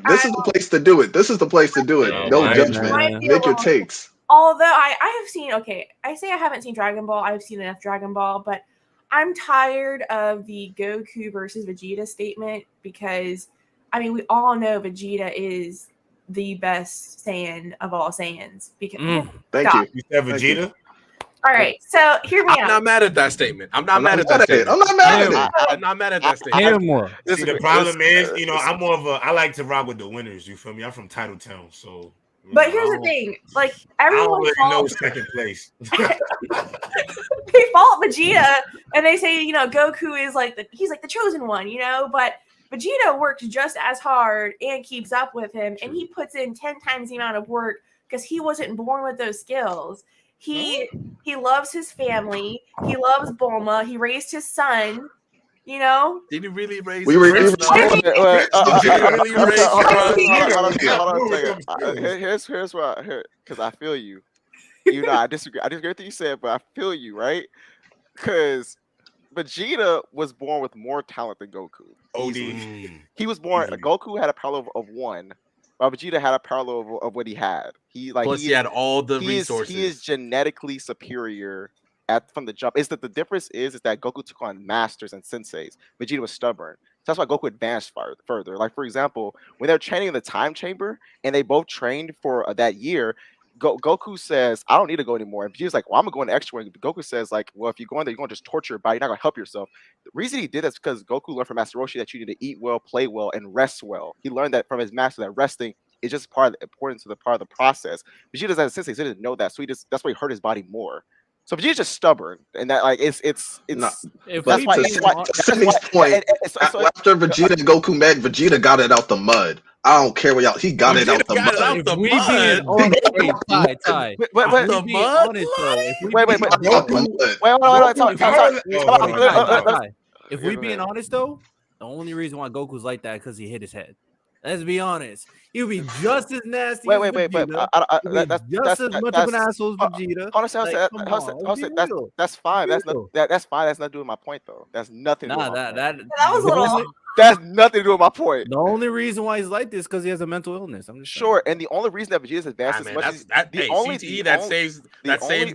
This is the place to do it. This is the place to do it. No judgment. Make your takes. Although I have seen, I say I haven't seen Dragon Ball. I've seen enough Dragon Ball, but I'm tired of the Goku versus Vegeta statement because, I mean, we all know Vegeta is the best Saiyan of all Saiyans. Because Thank you. You said Vegeta? All right, so hear me out. I'm not mad at that statement. I'm not mad at that statement. I'm not mad at it. I'm not mad at that statement. See, the problem is, I'm more of I like to rock with the winners. You feel me? I'm from Titletown, so. But here's the thing, like everyone knows second place. They fault Vegeta and they say, Goku is he's like the chosen one, but Vegeta works just as hard and keeps up with him, and he puts in 10 times the amount of work because he wasn't born with those skills. He loves his family. He loves Bulma. He raised his son. Did he really raise? Hold on a second. Here's what because I feel you. I disagree. I disagree with what you said, but I feel you, right? Because Vegeta was born with more talent than Goku. He was born. Goku had a parallel of 1. Vegeta had a parallel of what he had. He had all the resources. He is genetically superior from the jump. Is that the difference is that Goku took on masters and senseis. Vegeta was stubborn. So that's why Goku advanced further. Like, for example, when they're training in the time chamber and they both trained for that year, Goku says, I don't need to go anymore. And Vegeta's like, well, I'm going to go in the extra wing. Goku says, like, well, if you go in there, you're going to just torture your body. You're not going to help yourself. The reason he did that is because Goku learned from Master Roshi that you need to eat well, play well, and rest well. He learned that from his master, that resting is just important to the part of the process. Vegeta doesn't have a sensei, so he didn't know that. So that's why he hurt his body more. So Vegeta's just stubborn, and that it's. That's why. After Vegeta and Goku met, Vegeta got it out the mud. I don't care what y'all. He got it out the mud. If we being honest though, the only reason why Goku's like that because he hit his head. Let's be honest. He would be just as nasty. That's as much of an asshole as Vegeta. Honestly, that's fine. That's fine. That's not doing my point though. That's nothing. That was a little. That's nothing to do with my point. The only reason why he's like this because he has a mental illness. I'm just sure, and the only reason that Vegeta's advanced as much as the only CTE that saves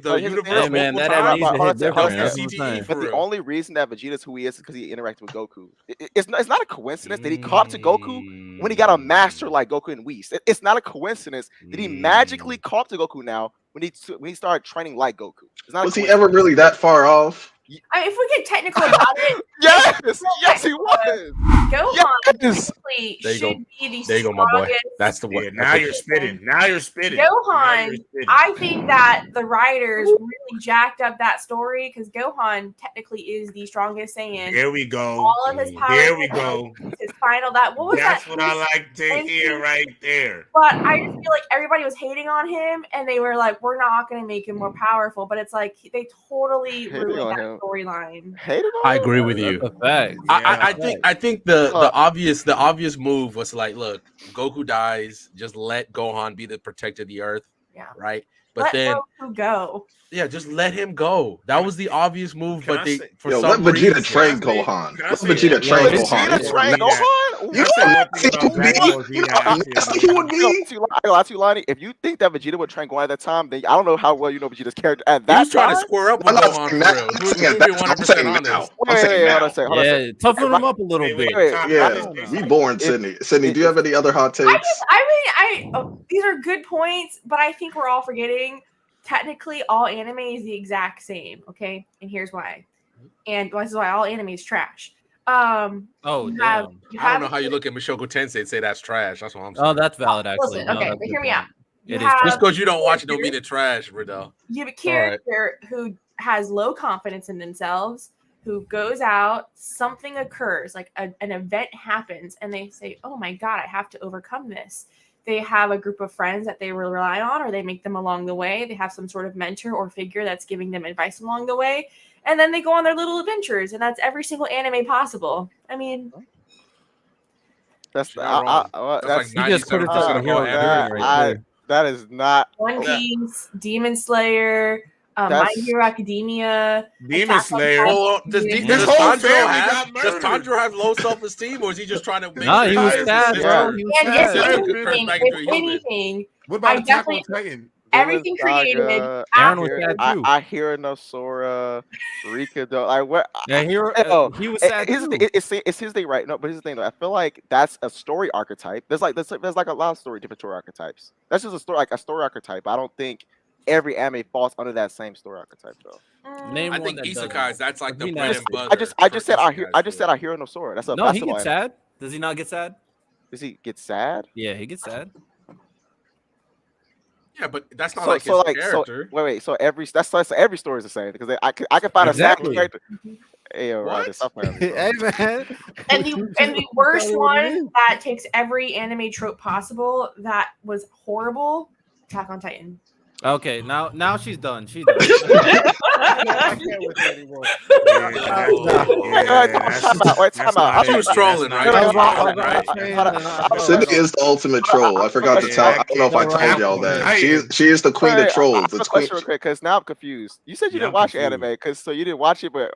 the universe. Man, that but the only reason that Vegeta's who he is because he interacted with Goku. It's not a coincidence that he caught up to Goku when he got a master like Goku and Whis. It's not a coincidence that he magically caught up to Goku now when he started training like Goku. Was he ever really that far off? I mean, if we get technical about it, yes, he was. Gohan should be the there you go, my boy. That's the one. Now you're spitting. Gohan, I think that the writers really jacked up that story because Gohan technically is the strongest Saiyan. Here we go. All of his power. Here we go. His final. That's what I like to hear right there. But I just feel like everybody was hating on him, and they were like, "We're not going to make him more powerful." But it's like they totally ruined that storyline. I agree with you. I think the obvious move was like, look, Goku dies, just let Gohan be the protector of the earth. Yeah. Right. But then Goku go. Yeah, just let him go. That was the obvious move. But they let Vegeta train Gohan. Let Vegeta train Gohan. You know, if you think that Vegeta would train Gohan at that time, then I don't know how well you know Vegeta's character at that time. He's trying to square up with Gohan for real. Yeah, toughen him up a little bit. Yeah, be boring, Sydney. Sydney, do you have any other hot takes? These are good points, but I think we're all forgetting. Technically, all anime is the exact same, okay? And here's why. And this is why all anime is trash. I don't know how you look at Mushoku Tensei and say that's trash. That's what I'm saying. Oh, that's valid, actually. Listen, okay, but hear me out. Just because you don't watch it don't mean it's trash, Riddell. You have a character who has low confidence in themselves, who goes out, something occurs, like an event happens, and they say, oh my God, I have to overcome this. They have a group of friends that they will rely on, or they make them along the way. They have some sort of mentor or figure that's giving them advice along the way. And then they go on their little adventures, and that's every single anime possible. I mean, that is not One Piece, Demon Slayer, My Hero Academia, Demon Slayer. Does Tanjiro have low self-esteem, or is he just trying to make? Nah, he was sad, bro. He was sad. If anything, what about Attack on Titan? Everything created. Aaron was sad too. I hear no Sora, Rika though. Like what? Yeah, he was sad too. It's his thing, right? No, but here's the thing though. I feel like that's a story archetype. There's like a lot of different story archetypes. That's just a story archetype. I don't think every anime falls under that same story archetype though. I think isekais. That's like the bread and butter. I just said I hear no Sora. That's a no. He gets sad. Does he not get sad? Does he get sad? Yeah, he gets sad. Yeah, but that's not his character. So every story is the same because I can find a sad character. Hey, right, stop playing. Hey, man. And the worst one that takes every anime trope possible that was horrible. Attack on Titan. Okay, now she's done. She's done. I can't with her anymore. Time out. She was trolling, right? Cindy is the ultimate troll. I forgot to tell. I don't know if I told y'all that. She is the queen of trolls. I have a question real quick because now I'm confused. You said you didn't watch anime because you didn't watch it, but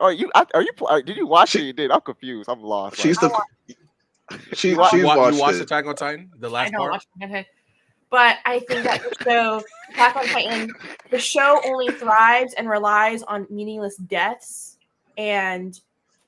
did you watch it? You did. I'm confused. I'm lost. She's the. You watched Attack on Titan, the last part. But I think that the show, Attack on Titan, the show only thrives and relies on meaningless deaths and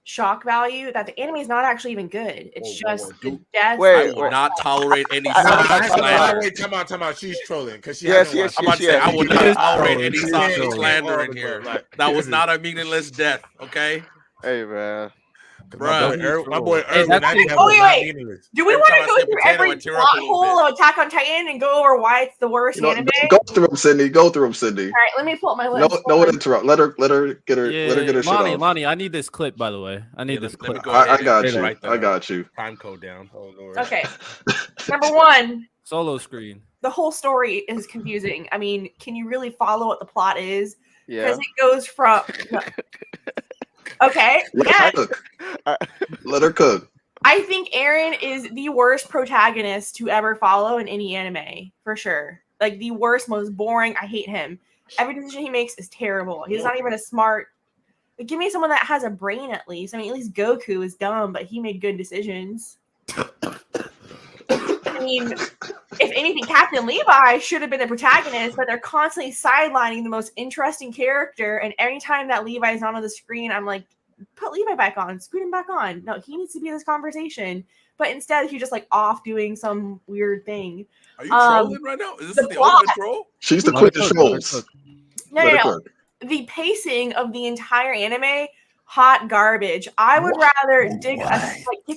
shock value. That the anime is not actually even good. It's the deaths. I will not tolerate any slander. Wait, come on. She's trolling because she. Yes. I'm about to say I will not tolerate any slander in here. That was not a meaningless death. Okay. Hey man. My boy Erwin. Wait. Do we want to go through every plot hole of Attack on Titan and go over why it's the worst anime? Go through them, Cindy. All right, let me pull up my list. No one interrupt. Let her get her shit off. Lonnie, I need this clip, by the way. I need this clip. I got you. Time code down. Okay. Number 1. Solo screen. The whole story is confusing. I mean, can you really follow what the plot is? Yeah. Because it goes from... Okay. Let her cook. I think Eren is the worst protagonist to ever follow in any anime, for sure. Like the worst, most boring. I hate him. Every decision he makes is terrible. He's not even a smart. Like, give me someone that has a brain at least. I mean, at least Goku is dumb, but he made good decisions. I mean, if anything, Captain Levi should have been the protagonist, but they're constantly sidelining the most interesting character. And anytime that Levi is on the screen, I'm like, put Levi back on, scoot him back on. No, he needs to be in this conversation. But instead, he's just like off doing some weird thing. Are you trolling right now? Is this the ultimate troll? She's the queen of trolls. No. The pacing of the entire anime, hot garbage. I would rather take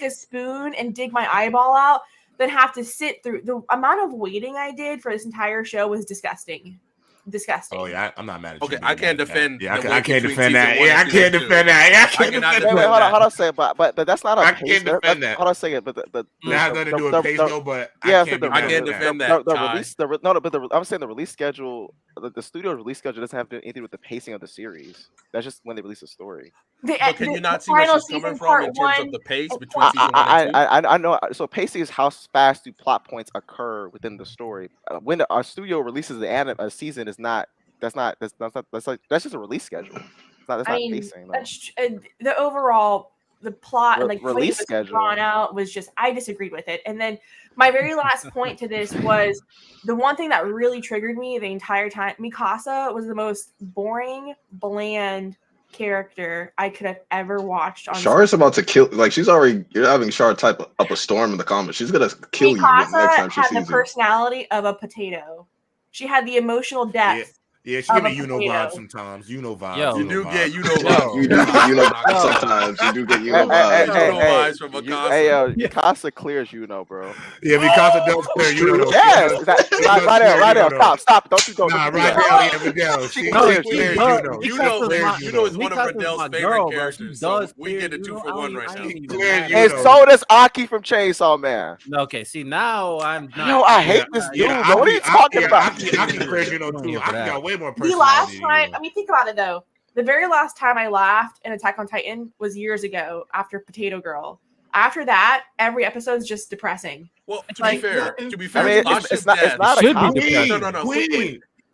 a spoon and dig my eyeball out than have to sit through. The amount of waiting I did for this entire show was disgusting. Oh yeah, I'm not mad at you. Okay, I can't defend. Yeah, I can't defend that. Yeah, I can't defend that. Yeah, I can't defend that. Wait, hold on, say, but that's not a I can't defend that. Hold on, say it, but that has nothing to do with pace, though. But yeah, I can't defend that. I'm saying the release schedule, the studio release schedule doesn't have anything with the pacing of the series. That's just when they release a story. Can you not see where she's coming from in terms of the pace between season 1 and 2? I know. So pacing is how fast do plot points occur within the story. When our studio releases a season, is not. That's just a release schedule. That's not pacing. That's the overall plot and release schedule drawn out was just, I disagreed with it. And then my very last point to this was the one thing that really triggered me the entire time. Mikasa was the most boring, bland character I could have ever watched. Char is about to kill. Like you're having Char type up a storm in the comments. She's gonna kill you next time she sees you. Had the personality of a potato. She had the emotional depth. Yeah, she give me vibes sometimes. Vibes. Yo, you do get vibes. You do get sometimes. You do get vibes from Mikasa. Hey, yo, Mikasa clears bro. Yeah, Mikasa does clear Yes, right there. Stop. Don't you go. Nah, right there, Vidal. She clears is one of Vidal's favorite characters. So we get a 2-for-1 right now. And so does Aki from Chainsaw Man. Okay, see now I'm not. Yo, I hate this dude. What are you talking about? Aki clears too. Aki got way more personality. The last time, I mean, think about it though. The very last time I laughed in Attack on Titan was years ago after Potato Girl. After that, every episode is just depressing. Well, to be fair, I mean, it's not a comedy. No.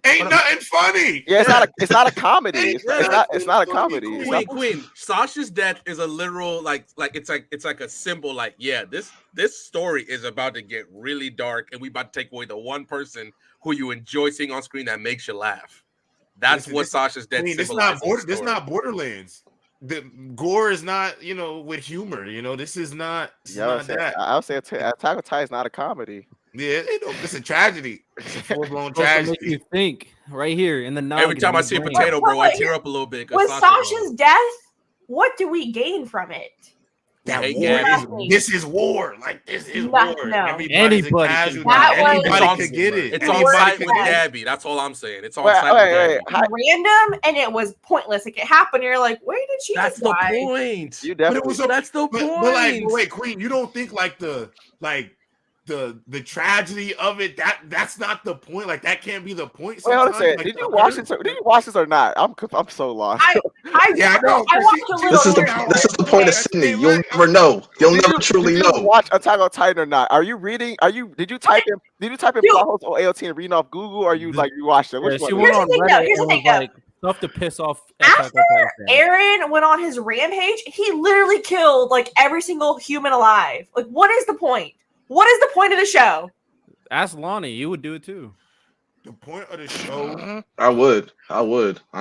Ain't nothing funny. Yeah, it's not a comedy. It's not a comedy. Queen. Sasha's death is a literal like it's like a symbol. Like, yeah, this story is about to get really dark, and we about to take away the one person who you enjoy seeing on screen that makes you laugh. That's what Sasha's death symbolizes. This not Borderlands. The gore is not, with humor. This is not. That. I would say Attack on Titan is not a comedy. Yeah, it's a tragedy. It's a full-blown tragedy. Make you think right here in the noggin. Every time I see a potato, bro, I tear up a little bit. With Sasha's death, what do we gain from it? That war this is war. Like, this is war. No. Anybody could get it. It's on site with Gabby. That's all I'm saying. It's on site with Gabby. Random, and it was pointless. Like, it happened, and you're like, where did she That's just die? The point. You definitely. That's the point. But wait, Queen, you don't think the tragedy of it, that's not the point. Like, that can't be the point. Wait, hold on a second. Did you watch this or not? I'm so lost. I know. This is the point of Sydney. You'll never know. You'll never truly know. Watch Attack on Titan or not? Are you reading? Did you type in plot holes or AOT and reading off Google, or you watched it? Which one? She went on Reddit and was like stuff to piss off. After Aaron went on his rampage, he literally killed like every single human alive. Like, what is the point? What is the point of the show? Ask Lonnie. You would do it too. The point of the show. I would. I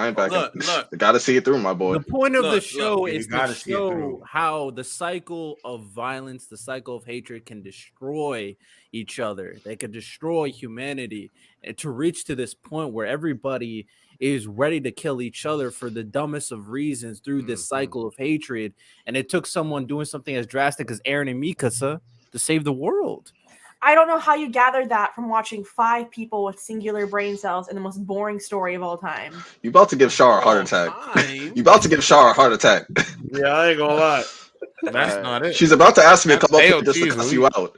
ain't back. Look. Gotta see it through, my boy. The point of the show is to show how the cycle of violence, the cycle of hatred can destroy each other. They can destroy humanity. And to reach to this point where everybody is ready to kill each other for the dumbest of reasons through this cycle of hatred. And it took someone doing something as drastic as Aaron and Mikasa to save the world. I don't know how you gathered that from watching 5 people with singular brain cells in the most boring story of all time. You about to give Shar a heart attack. You about to give Shar a heart attack. Yeah, I ain't gonna lie. That's not it. She's about to ask me to come up here just to cuss you out.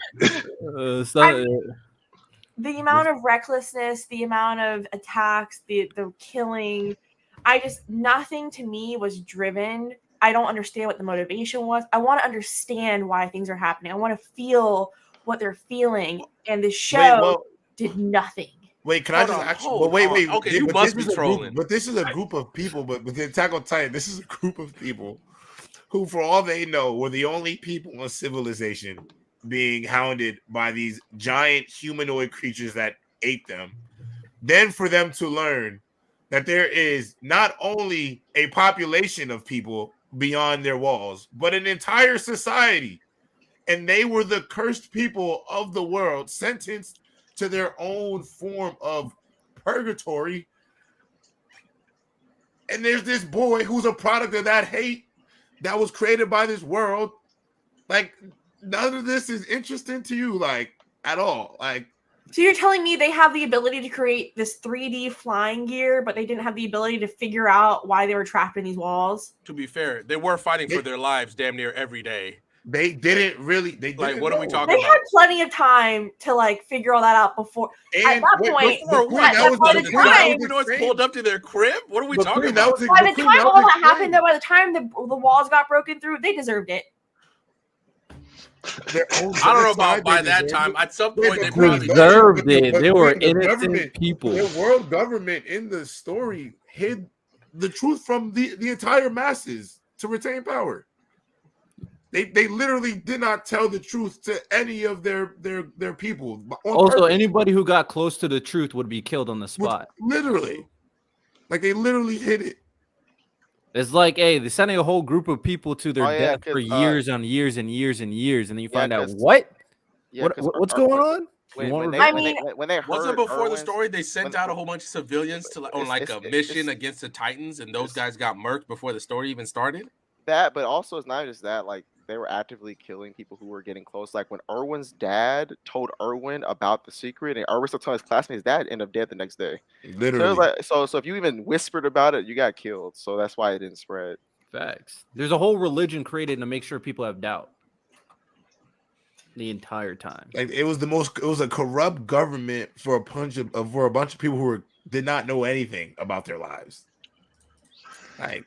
The amount of recklessness, the amount of attacks, the killing, nothing to me was driven. I don't understand what the motivation was. I want to understand why things are happening. I want to feel what they're feeling, and the show did nothing. Wait, can I just actually? Wait. Okay, you must be trolling. But this is a group of people. But with the Attack on Titan, this is a group of people who, for all they know, were the only people on civilization being hounded by these giant humanoid creatures that ate them. Then for them to learn that there is not only a population of people beyond their walls, but an entire society, and they were the cursed people of the world, sentenced to their own form of purgatory. And there's this boy who's a product of that hate that was created by this world. Like, none of this is interesting to you, like, at all. Like, so you're telling me they have the ability to create this 3D flying gear, but they didn't have the ability to figure out why they were trapped in these walls? To be fair, they were fighting for their lives damn near every day. They didn't really. What are we talking about? They had plenty of time to figure all that out before. And at that point, the noise pulled up to their crib. What are we talking about? By the time all that happened, though, by the time the walls got broken through, they deserved it. I don't know about by that time. At some point, they probably deserved it. They were innocent people. The world government in the story hid the truth from the entire masses to retain power. They literally did not tell the truth to any of their people. Also, anybody who got close to the truth would be killed on the spot. Literally, like they literally hid it. It's like, hey, they're sending a whole group of people to their death for years on years and years and years, and then you find out what's going on. When they heard wasn't before the story they sent out a whole bunch of civilians on a mission against the Titans, and those guys got murked before the story even started. That, but also it's not just that. Like, they were actively killing people who were getting close. Like when Erwin's dad told Erwin about the secret, and Erwin still told his classmates, his dad ended up dead the next day. Literally. So if you even whispered about it, you got killed. So that's why it didn't spread. Facts. There's a whole religion created to make sure people have doubt the entire time. Like it was a corrupt government for a bunch of people who did not know anything about their lives. Like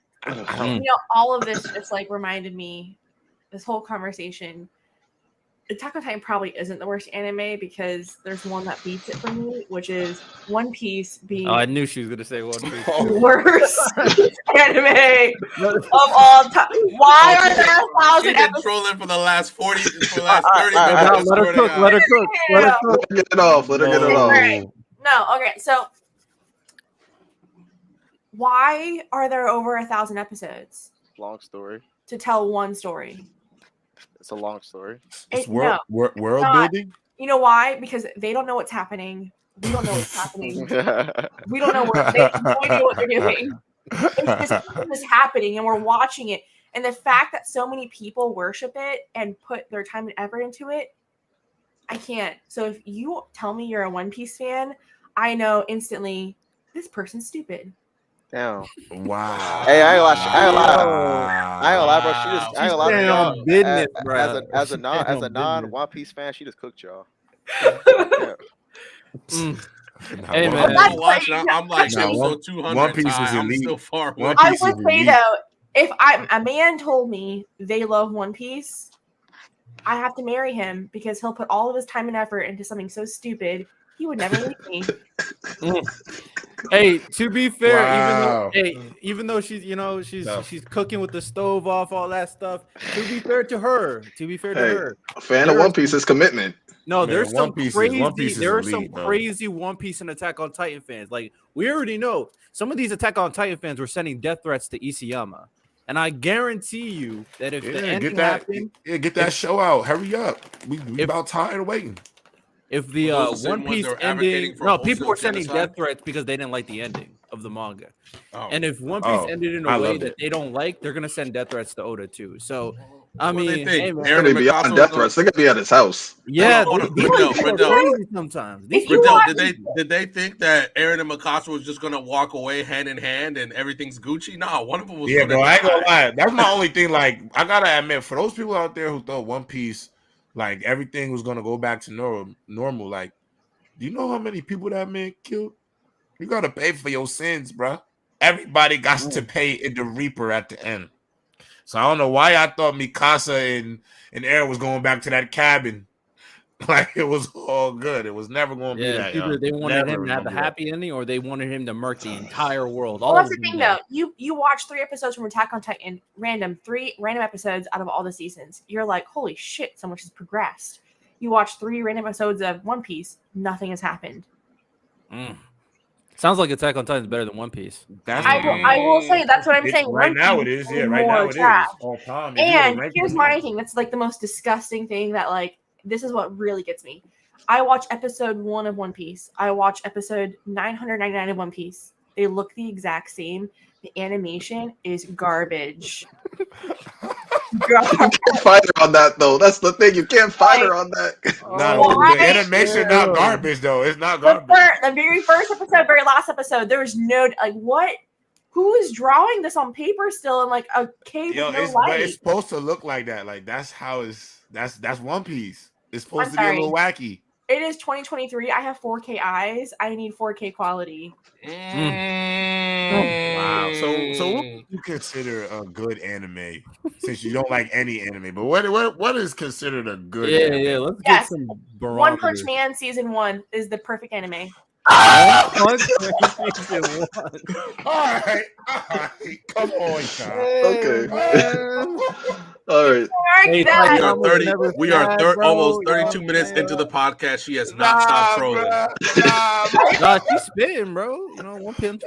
all of this just reminded me. This whole conversation Attack on Titan probably isn't the worst anime because there's one that beats it for me, which is One Piece being I knew she was gonna say One Piece. the worst anime of all time. Why are there 1,000 episodes? Trolling for the last 30 minutes. Let her cook. Let her cook. Let her cook. Get it off. Let her get it off. No, okay. So why are there over 1,000 episodes? Long story. To tell one story. It's a long story. It's world building. You know why? Because they don't know what's happening. We don't know what's happening. We don't know what they have no idea what they're doing. It's just happening, and we're watching it. And the fact that so many people worship it and put their time and effort into it, I can't. So if you tell me you're a One Piece fan, I know instantly this person's stupid. Damn. Wow. Hey, I ain't gonna lie, bro. She just, I ain't gonna lie, on business, bro. As a non One Piece fan, she just cooked y'all. Hey, man. I'm like episode 200. One Piece is I'm elite. still far away. I would say though, if a man told me they love One Piece, I have to marry him because he'll put all of his time and effort into something so stupid he would never leave me. Hey, to be fair, even though she's she's cooking with the stove off, all that stuff. To be fair to her, a fan of One Piece is commitment. No, Man, there's some crazy. There are elite, some bro. crazy One Piece and Attack on Titan fans. Like we already know, some of these Attack on Titan fans were sending death threats to Isayama, and I guarantee you that if the ending happened, get that show out. Hurry up. We about tired of waiting. If the One Piece ending, no, people were sending death threats because they didn't like the ending of the manga. And if One Piece ended in a way that they don't like, they're gonna send death threats to Oda too. So I mean, hey, man, they're gonna be beyond death threats. They're gonna be at his house. Yeah, crazy sometimes. Did they think that Eren and Mikasa was just gonna walk away hand in hand and everything's Gucci? No, one of them was. Yeah, bro. I ain't gonna lie. That's my only thing. Like, I gotta admit, for those people out there who thought One Piece, like everything was gonna go back to normal. Like, do you know how many people that man killed? You gotta pay for your sins, bro. Everybody got to pay in the Reaper at the end. So I don't know why I thought Mikasa and Eren was going back to that cabin. Like it was all good. It was never going to be that. Either they wanted him to have a happy ending, or they wanted him to murk the entire world. Well, that's the thing, though. You watch 3 episodes from Attack on Titan, 3 random episodes out of all the seasons. You're like, holy shit, so much has progressed. You watch 3 random episodes of One Piece, nothing has happened. Sounds like Attack on Titan is better than One Piece. I will say that's what I'm saying. Right now it is. Yeah, right now it is. All time. And here's my thing. That's like the most disgusting thing that like this is what really gets me. I watch episode 1 of One Piece. I watch episode 999 of One Piece. They look the exact same. The animation is garbage. You can't fight her on that though. That's the thing. You can't fight her on that. No, the animation not garbage though. It's not garbage. The very first episode, very last episode, there was no like what? Who is drawing this on paper still in like a cave with no light? But it's supposed to look like that. Like that's how it's that's One Piece. It's supposed to be a little wacky. It is 2023. I have 4K eyes. I need 4K quality. Wow. So what do you consider a good anime? Since you don't like any anime, but what is considered a good anime? Yeah, let's get some barometers. One Punch Man season 1 is the perfect anime. All right. Come on, child. Okay. All right. We are almost 32 minutes into the podcast. She has not stopped trolling. Nah, she's spitting, bro. You know, One Punch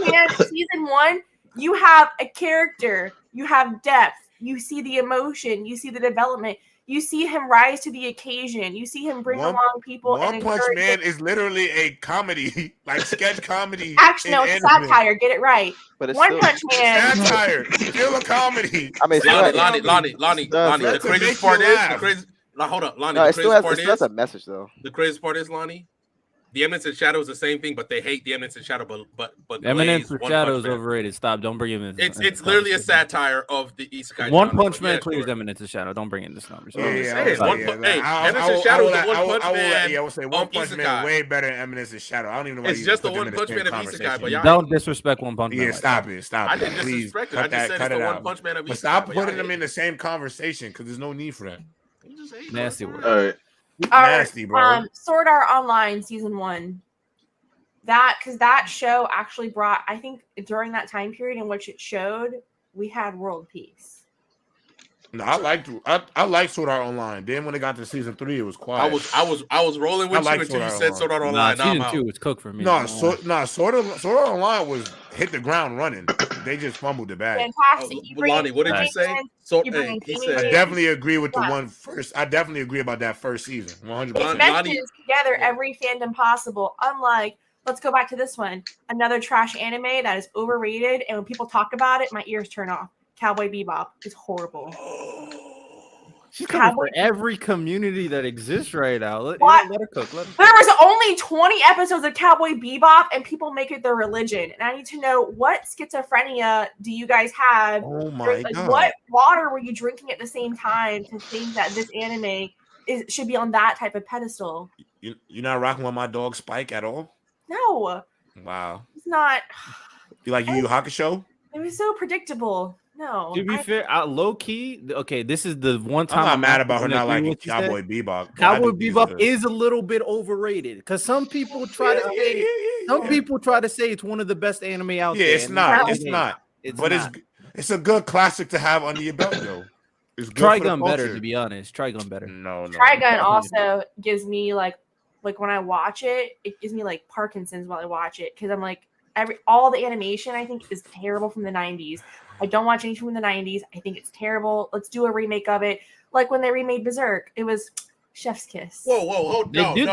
Man season 1. You have a character. You have depth. You see the emotion. You see the development. You see him rise to the occasion. You see him bring along people. One Punch Man is literally a comedy, like sketch comedy. Actually, no, it's satire. Get it right. But it's One Punch Man. Satire. Still a comedy. I mean, Lonnie. The craziest part is hold up, Lonnie. No, it still has a message though. The craziest part is, Lonnie, the Eminence and Shadow is the same thing, but they hate the Eminence and Shadow. But Eminence and Shadow is overrated. Stop! Don't bring him in. It's literally a satire of the isekai. One Punch Man clears Eminence and Shadow. Don't bring in this number. Eminence and Shadow is the One Punch Man. I would say One Punch Man way better than Eminence and Shadow. I don't even know why it's just the One Punch Man of isekai. But y'all don't disrespect One Punch Man. Yeah, stop it. I didn't disrespect it. I just said it's the One Punch Man of isekai. But stop putting them in the same conversation because there's no need for that. Nasty word. All right. Nasty, bro. Sword Art Online season 1. Because that show actually brought, I think, during that time period in which it showed, we had world peace. No, I liked Sword Art Online. Then when it got to season 3, it was quiet. I was rolling with you until you said Sword Art Online. Season 2 was cooked for me. Sword Art Online was hit the ground running. They just fumbled the bag. Fantastic. Lonnie, what did you say? He said, I definitely agree with the one first. I definitely agree about that first season. 100%. It meshes together every fandom possible. Unlike, let's go back to this one, another trash anime that is overrated, and when people talk about it, my ears turn off. Cowboy Bebop is horrible. She's coming for every community that exists right now. Let her cook. There was only 20 episodes of Cowboy Bebop, and people make it their religion. And I need to know, what schizophrenia do you guys have? Oh my God. What water were you drinking at the same time to think that this anime should be on that type of pedestal? You're not rocking with my dog Spike at all? No. Wow. It's not. You like Yu Yu Hakusho? It was so predictable. No. To be fair, low key, okay, this is the one time I'm not mad about her not liking Cowboy Bebop. Cowboy Bebop is a little bit overrated because some people try to say it's one of the best anime out there. It's not. It's a good classic to have under your belt, though. It's good. Trigun better, to be honest. Trigun better. No. Trigun also gives me like when I watch it, it gives me like Parkinson's while I watch it because I'm like all the animation I think is terrible from the 90s. I don't watch anything from the 90s. I think it's terrible. Let's do a remake of it. Like when they remade Berserk, it was chef's kiss. Whoa. Wait. You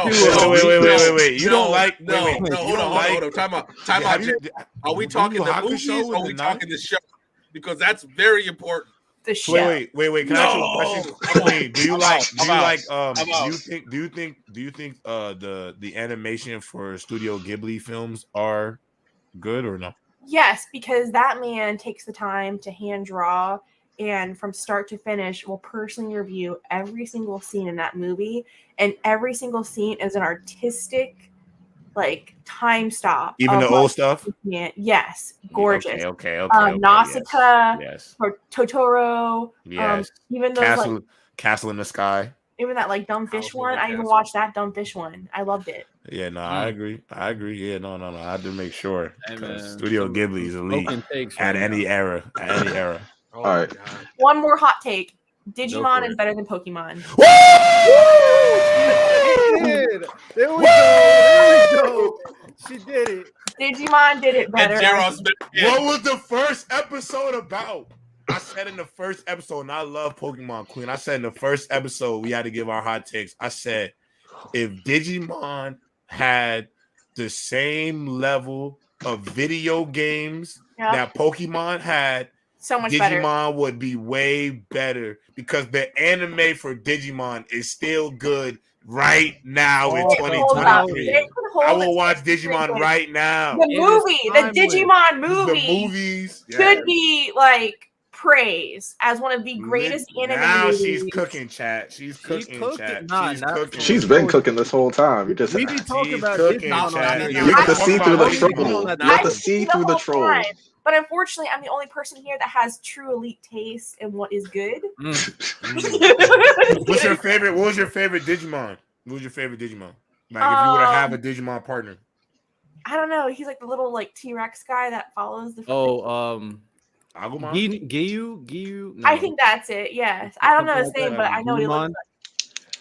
don't like? No. Hold on. Time out. Are we talking the movies or are we talking the show? Because that's very important. The show. Wait. Can I ask you a question? Wait, do you think the animation for Studio Ghibli films are good or no? Yes, because that man takes the time to hand draw and from start to finish will personally review every single scene in that movie, and every single scene is an artistic time stop. Even the old stuff? Yes, gorgeous. Okay. Nausicaa, yes. Totoro, yes. Even those Castle in the Sky. Even that dumb fish one. I even watched that dumb fish one. I loved it. Yeah, no, I agree. Yeah, no. I had to make sure. Studio Ghibli is elite at any era. All right. One more hot take. Digimon is better than Pokemon. There we go. She did it. Digimon did it better. What was the first episode about? I said in the first episode, and I love Pokemon Queen. I said in the first episode, we had to give our hot takes. I said, if Digimon had the same level of video games that Pokemon had, so much Digimon better. would be way better because the anime for Digimon is still good right now in 2023. I will watch Digimon right now. The Digimon movie, the movies could be praised as one of the greatest anime movies. She's cooking, chat. She's cooking. She's been cooking this whole time. You just we be talking about cooking, chat. You get to see through the troll. You have to see through the troll. But unfortunately, I'm the only person here that has true elite taste in what is good. What's your favorite? What was your favorite Digimon? What was your favorite Digimon? Like if you were to have a Digimon partner. I don't know. He's like the little T-Rex guy that follows the. Agumon? Giyu. No. I think that's it. Yes, I don't know his name, but I know he looks like.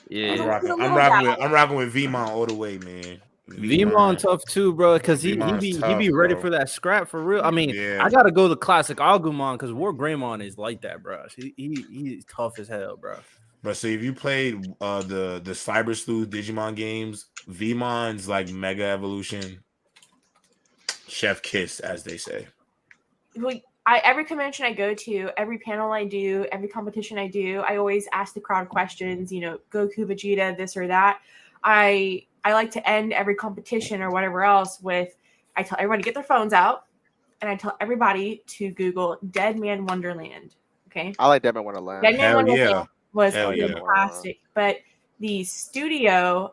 Yeah, I'm rocking with Vmon all the way, man. Vmon tough too, bro, because he be ready for that scrap for real. I mean, I gotta go the classic Agumon because War Greymon is like that, bro. He's tough as hell, bro. But see, if you played the Cyber Sleuth Digimon games, Vmon's like Mega Evolution, Chef Kiss, as they say. Every convention I go to, every panel I do, every competition I do, I always ask the crowd questions. Goku, Vegeta, this or that. I like to end every competition or whatever else with, I tell everybody to get their phones out, and I tell everybody to Google Dead Man Wonderland. Okay. I like Dead Man Wonderland. Dead Man Wonderland was fantastic, but the studio,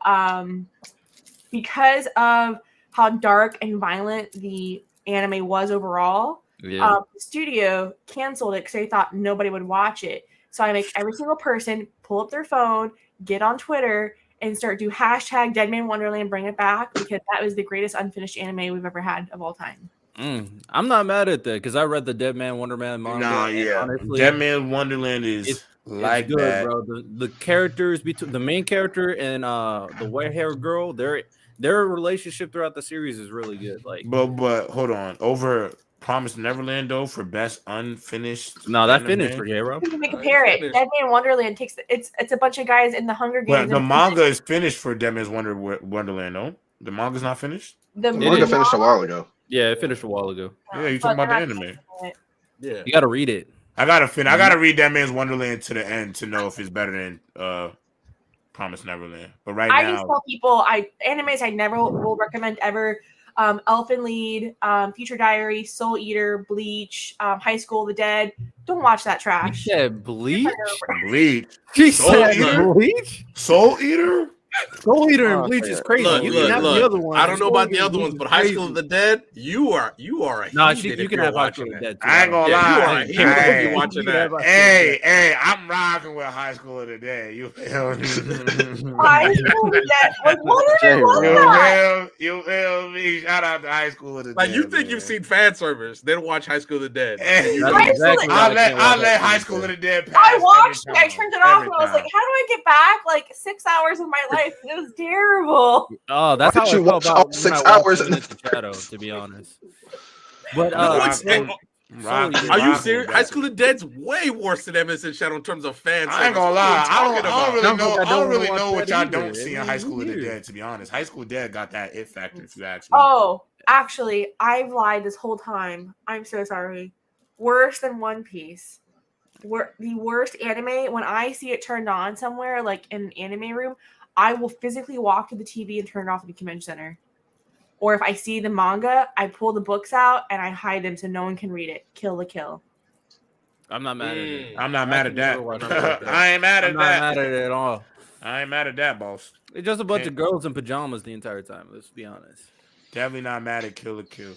because of how dark and violent the anime was overall, the studio canceled it because they thought nobody would watch it. So I make every single person pull up their phone, get on Twitter, and start do hashtag Dead Man Wonderland, bring it back, because that was the greatest unfinished anime we've ever had of all time. I'm not mad at that because I read the Dead Man Wonderland manga. Nah, yeah, honestly, Dead Man Wonderland is like good, that, bro. The characters between the main character and the white haired girl, their relationship throughout the series is really good. Like, but hold on, over Promised Neverland though for best unfinished. No, that finished for bro. You can compare it. Dead Man Wonderland takes it's a bunch of guys in the Hunger Games. But the manga is finished for Dead Man's Wonderland, no? The manga's not finished? The manga finished a while ago. Yeah, it finished a while ago. Yeah, you talking about the anime. Yeah. You gotta read it. I gotta read Dead Man's Wonderland to the end to know if it's better than Promised Neverland. But right now, I just tell people animes I never will recommend ever. Elfen Lied, Future Diary, Soul Eater, Bleach, High School of the Dead. Don't watch that trash. Yeah, Bleach. She said Bleach. Soul Eater. Soul Eater and Bleach is crazy. Look, The other one. I don't know about the other ones, but High School of the Dead, you are a no. heathen You can have High School of the Dead. I ain't gonna lie. You are a heathen if you watching that. Hey, I'm rocking with High School of the Dead. You feel me? High School of the Dead. Like, what you feel me? Shout out to High School of the Dead. Like, you think you've seen fan service, then watch High School of the Dead. I'll let High School of the Dead pass. I watched it. I turned it off and I was like, how do I get back like 6 hours of my life? It was terrible. Oh, that's how I felt about 6 hours in the shadow, to be honest. But are you serious? High School of the Dead's way worse than Evanescence in Shadow in terms of fans. I ain't gonna lie. I don't really know what y'all don't see in High School of the Dead, to be honest. High School of the Dead got that it factor, if you ask me. Oh, actually, I've lied this whole time. I'm so sorry. Worse than One Piece. The worst anime, when I see it turned on somewhere, like in an anime room, I will physically walk to the TV and turn it off at the convention center. Or if I see the manga, I pull the books out and I hide them so no one can read it. Kill the kill. I'm not mad at it. I'm not mad at that. I ain't mad at that. I'm not mad at it at all. I ain't mad at that, boss. It's just a bunch of girls in pajamas the entire time. Let's be honest. Definitely not mad at Kill the Kill.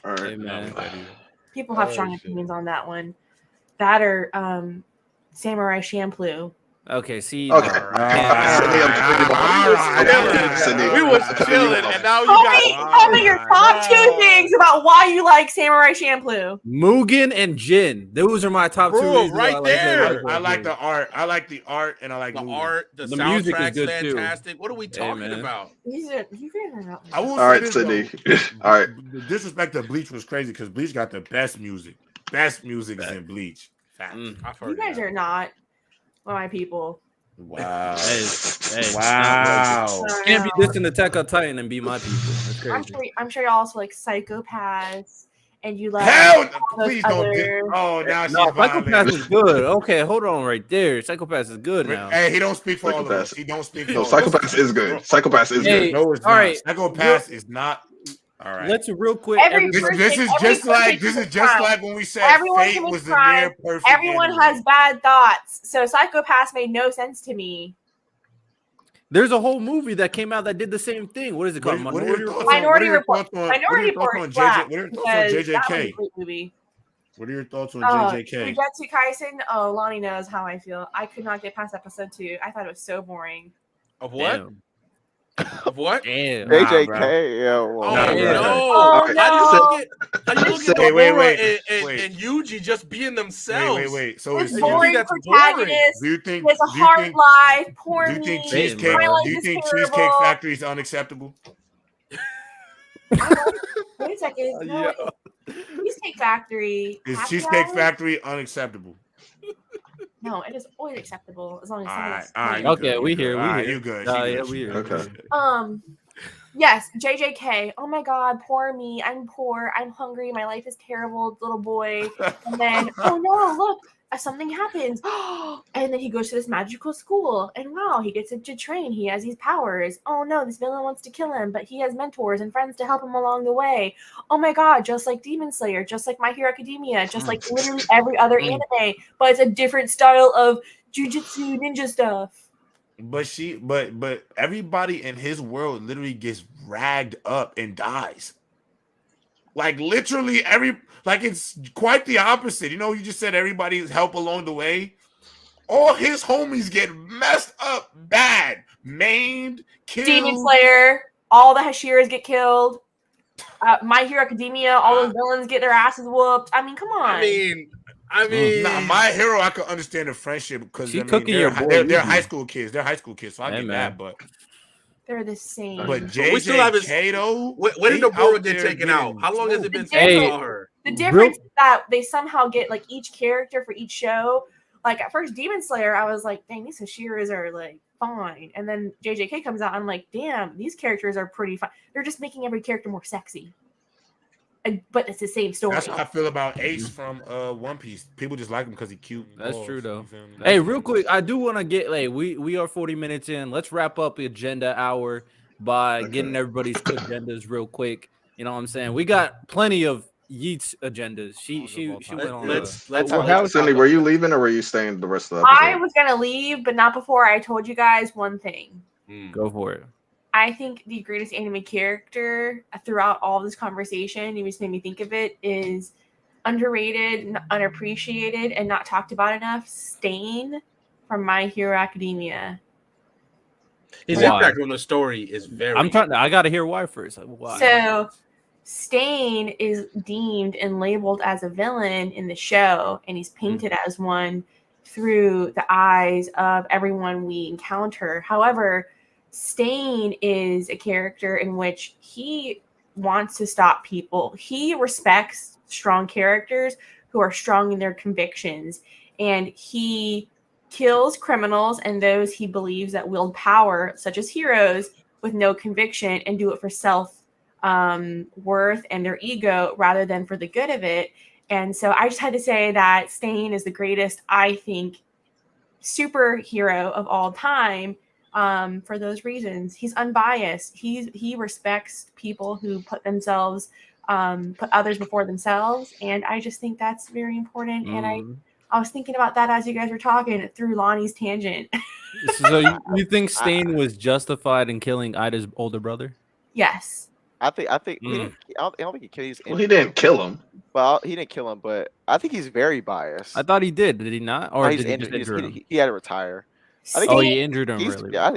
All right, hey, man. People have strong opinions on that one. That or Samurai Champloo. Okay, see. Okay. We was chilling, and now you tell me your top two things about why you like Samurai Champloo. Mugen and Jin. Those are my top two. Right there. I like the art. I like the art, and I like the Mugen. art. The music is good fantastic. too. What are we talking about? I will all right, Sydney. All right. The disrespect to Bleach was crazy because Bleach got the best music. Best music is in Bleach. You guys are not my people. Wow. Hey, wow. You can't be dissing Attack on Titan and be my people. That's crazy. I'm sure y'all also like Psychopaths and you like please don't get now she's Psychopaths is good. Okay, hold on right there. Psychopaths is good now. Hey, he don't speak for all of us. He don't speak for all Psychopaths is good. Psychopaths is good. No, it's not. Right. Psychopaths is not. All right. Let's real quick. This is just like when we said Fate was the near perfect. Everyone has bad thoughts, so Psychopaths made no sense to me. There's a whole movie that came out that did the same thing. What is it called? Minority Report. Minority Report. What are your thoughts on JJK? What are your thoughts on JJK? Jujutsu Kaisen. Oh, Lonnie knows how I feel. I could not get past episode 2. I thought it was so boring. Of what? Damn. Of what? Damn. JJK. No. How do you look at wait. And Yuji just being themselves? Wait. So it's boring protagonist. Do you think it's a hard life? Poor do you think me. Cheesecake Factory is unacceptable? Wait a second. No, Cheesecake Factory. Is Cheesecake Factory unacceptable? No, it is always acceptable as long as someone's okay, we here. You good? Yeah, we here. Okay. Yes, JJK. Oh my God, poor me. I'm poor. I'm hungry. My life is terrible, little boy. And then, oh no, look, something happens. And then he goes to this magical school. And wow, he gets to train. He has these powers. Oh no, this villain wants to kill him, but he has mentors and friends to help him along the way. Oh my God, just like Demon Slayer, just like My Hero Academia, just like literally every other anime, but it's a different style of jujutsu ninja stuff. But everybody in his world literally gets ragged up and dies. Like literally it's quite the opposite. You know, you just said everybody's help along the way. all his homies get messed up bad, maimed, killed. Demon Slayer, all the Hashiras get killed. My Hero Academia, all those villains get their asses whooped. I mean, come on. I mean, nah, My Hero, I can understand the friendship because they're high school kids. They're high school kids, so I get that. But they're the same. But JJK though, when did Deborah get taken out? How long has it been since we saw her? The difference is that they somehow get like each character for each show. Like at first, Demon Slayer, I was like, dang, these Hashiras are like fine. And then JJK comes out, I'm like, damn, these characters are pretty fine. They're just making every character more sexy. But it's the same story. That's how I feel about Ace from One Piece. People just like him because he's cute. That's true though. Hey, real quick, I do want to get like we are 40 minutes in. Let's wrap up the agenda hour by getting everybody's agendas real quick. You know what I'm saying? We got plenty of Yeets agendas. She went on. Let's Cindy, were you leaving or were you staying the rest of the episode? I was gonna leave, but not before I told you guys one thing. Go for it. I think the greatest anime character throughout all this conversation, you just made me think of it, is underrated, unappreciated, and not talked about enough. Stain from My Hero Academia. His impact on the story is very. I gotta hear why first. Why? So, Stain is deemed and labeled as a villain in the show, and he's painted as one through the eyes of everyone we encounter. However, Stain is a character in which he wants to stop people. He respects strong characters who are strong in their convictions, and he kills criminals and those he believes that wield power, such as heroes, with no conviction and do it for self worth and their ego rather than for the good of it. And so I just had to say that Stain is the greatest, I think, superhero of all time. For those reasons, he's unbiased. He respects people who put others before themselves, and I just think that's very important. And I was thinking about that as you guys were talking through Lonnie's tangent. So you think Stain was justified in killing Ida's older brother? Yes. I think I don't think he killed him. Well, he didn't kill him. Well, he didn't kill him, but I think he's very biased. I thought he did. Did he not? Or did he just injure him? He had to retire. I think he injured him really. Yeah, I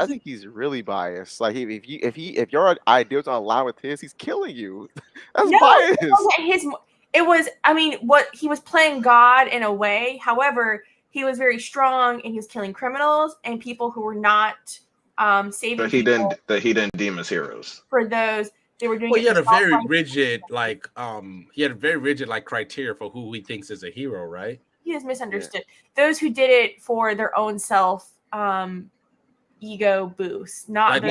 think he's really biased. Like if your ideas don't align with his, he's killing you. That's biased. What he was playing God in a way. However, he was very strong and he was killing criminals and people who were not saving. That he didn't deem as heroes. For those they were doing. Well, he had a very rigid criteria for who he thinks is a hero, right? He is misunderstood. Yeah. Those who did it for their own self ego boost, not like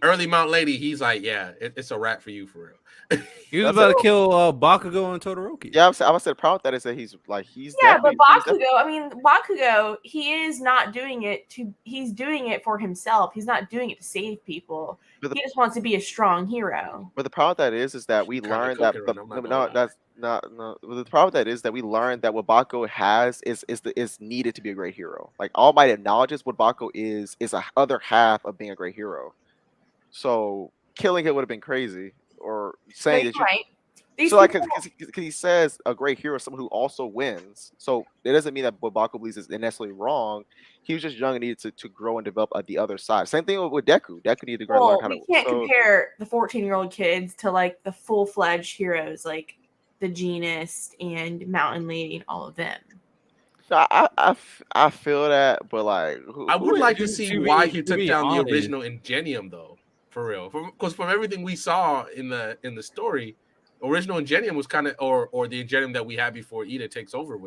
early Mount Lady. He's like, yeah, it's a wrap for you for real. He was about to kill Bakugo and Todoroki. Yeah, I would say the problem with that is that he's but Bakugo, he is not doing it he's doing it for himself. He's not doing it to save people. He just wants to be a strong hero. But the problem with that is that we learned that the problem with that is that we learned that what Bakugo has is needed to be a great hero. Like All Might acknowledges what Bakugo is a other half of being a great hero. So killing it would have been crazy. Or saying that because he says a great hero is someone who also wins. So it doesn't mean that what Bakugo believes is necessarily wrong. He was just young and needed to grow and develop the other side. Same thing with Deku. Deku needed to grow and learn how to. We can't compare the 14-year-old kids to like the full-fledged heroes like the Genist and Mountain Lady and all of them. So I feel that, but like I would like to see why he took down the original Ingenium though. For real, because from everything we saw in the story, original Ingenium was kind of, or the Ingenium that we had before Ida takes over he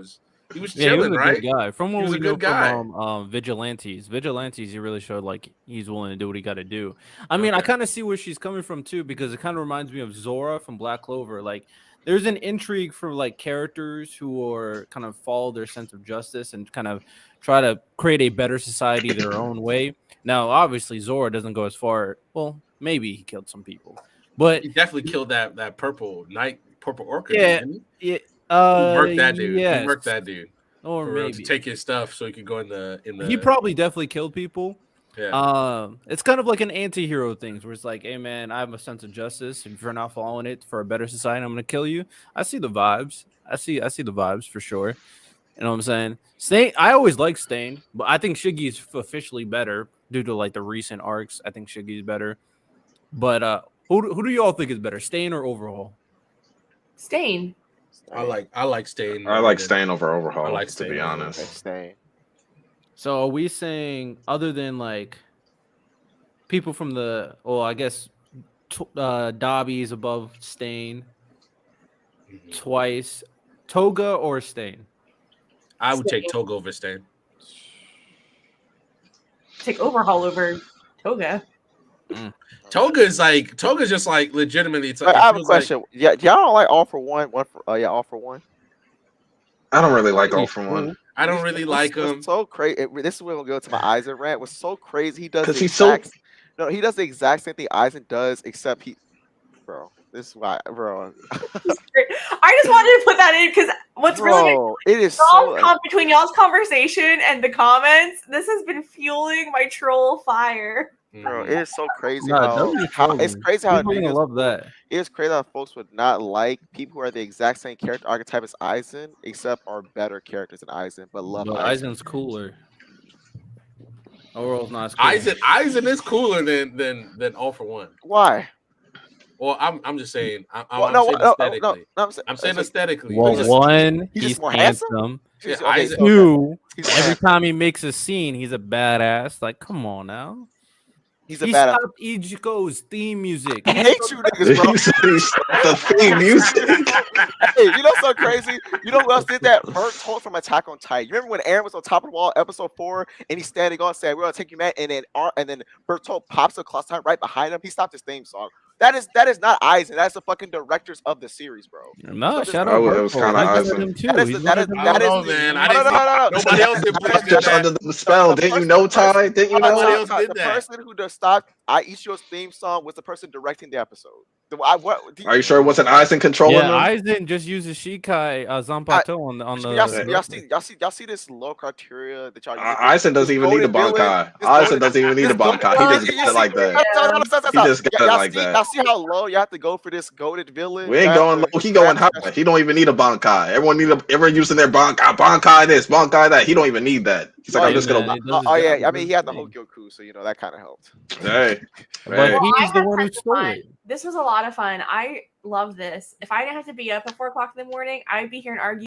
was chilling, he was a right? Good guy. From what we know from Vigilantes, he really showed like he's willing to do what he got to do. I mean, I kind of see where she's coming from too, because it kind of reminds me of Zora from Black Clover. Like, there's an intrigue for like characters who are kind of follow their sense of justice and kind of try to create a better society their own way. Now, obviously, Zora doesn't go as far. Well, maybe he killed some people, but he definitely killed that purple orchid. Yeah, he murked that dude. Yes. He murked that dude. Or maybe to take his stuff so he could go in the. He probably definitely killed people. Yeah. It's kind of like an anti-hero thing where it's like, hey man, I have a sense of justice. If you're not following it for a better society, I'm gonna kill you. I see the vibes. I see the vibes for sure. You know what I'm saying? Stain. I always like Stain, but I think Shiggy's officially better due to like the recent arcs. I think Shiggy's better. But who do y'all think is better, Stain or Overhaul? Stain. I like Stain. I like Stain over Overhaul. I like to Stain be over honest. Stain. So are we saying other than like people from the I guess Dobby is above Stain twice, Toga or Stain? I would take Toga over Stain. Take Overhaul over Toga. Toga's just like legitimately. I have a question. Yeah, y'all don't like All for One? All for One. I don't really like All for One. I don't really like him. So crazy. This is where we'll go to my Eisen rant. Was so crazy. He does the He's exact. No, he does the exact same thing Eisen does, except bro. This is why, bro. I just wanted to put that in because what's really it is so between y'all's conversation and the comments. This has been fueling my troll fire. Bro, it is so crazy No, how it's crazy how niggas love that. It is crazy how folks would not like people who are the exact same character archetype as Eisen, except are better characters than Eisen, but love Eisen. Eisen's cooler. Overall's not as cool. Eisen is cooler than All for One. Why? Well, I'm just saying. I'm saying aesthetically. Well, one, he's more handsome. Two, every time he makes a scene, he's a badass. Like, come on now. He's a badass. Stopped Ichigo's theme music. I hate you niggas, bro. The theme music. Hey, you know so crazy? You know who else did that? Bertolt from Attack on Titan. You remember when Eren was on top of the wall, episode 4, and he's standing on saying, "We're gonna take you, man," and then Bertolt pops a cross time right behind him. He stopped his theme song. That is not Eisen. That's the fucking directors of the series, bro. No, shout out. It was kind of Eisen. Nobody else did just under the spell. Didn't you know, Ty? Didn't you know? The person who just stopped Ichigo's theme song was the person directing the episode. Are you sure it wasn't Eisen controlling them? Eisen just uses Shikai Zanpato on the. Y'all see this low criteria that y'all. Eisen doesn't even need a Bankai. Eisen doesn't even need a Bankai. He just got it like that. He just got it like that. Y'all see how low you have to go for this goated villain? We ain't going low. He going high. He don't even need a Bankai. Everyone using their Bankai. Bankai this, Bankai that. He don't even need that. He's like, I'm just gonna. I mean, he had the whole Goku, so you know that kind of helped. Hey, but he's the one who stole it. This was a lot of fun. I love this. If I didn't have to be up at 4 o'clock in the morning, I'd be here and argue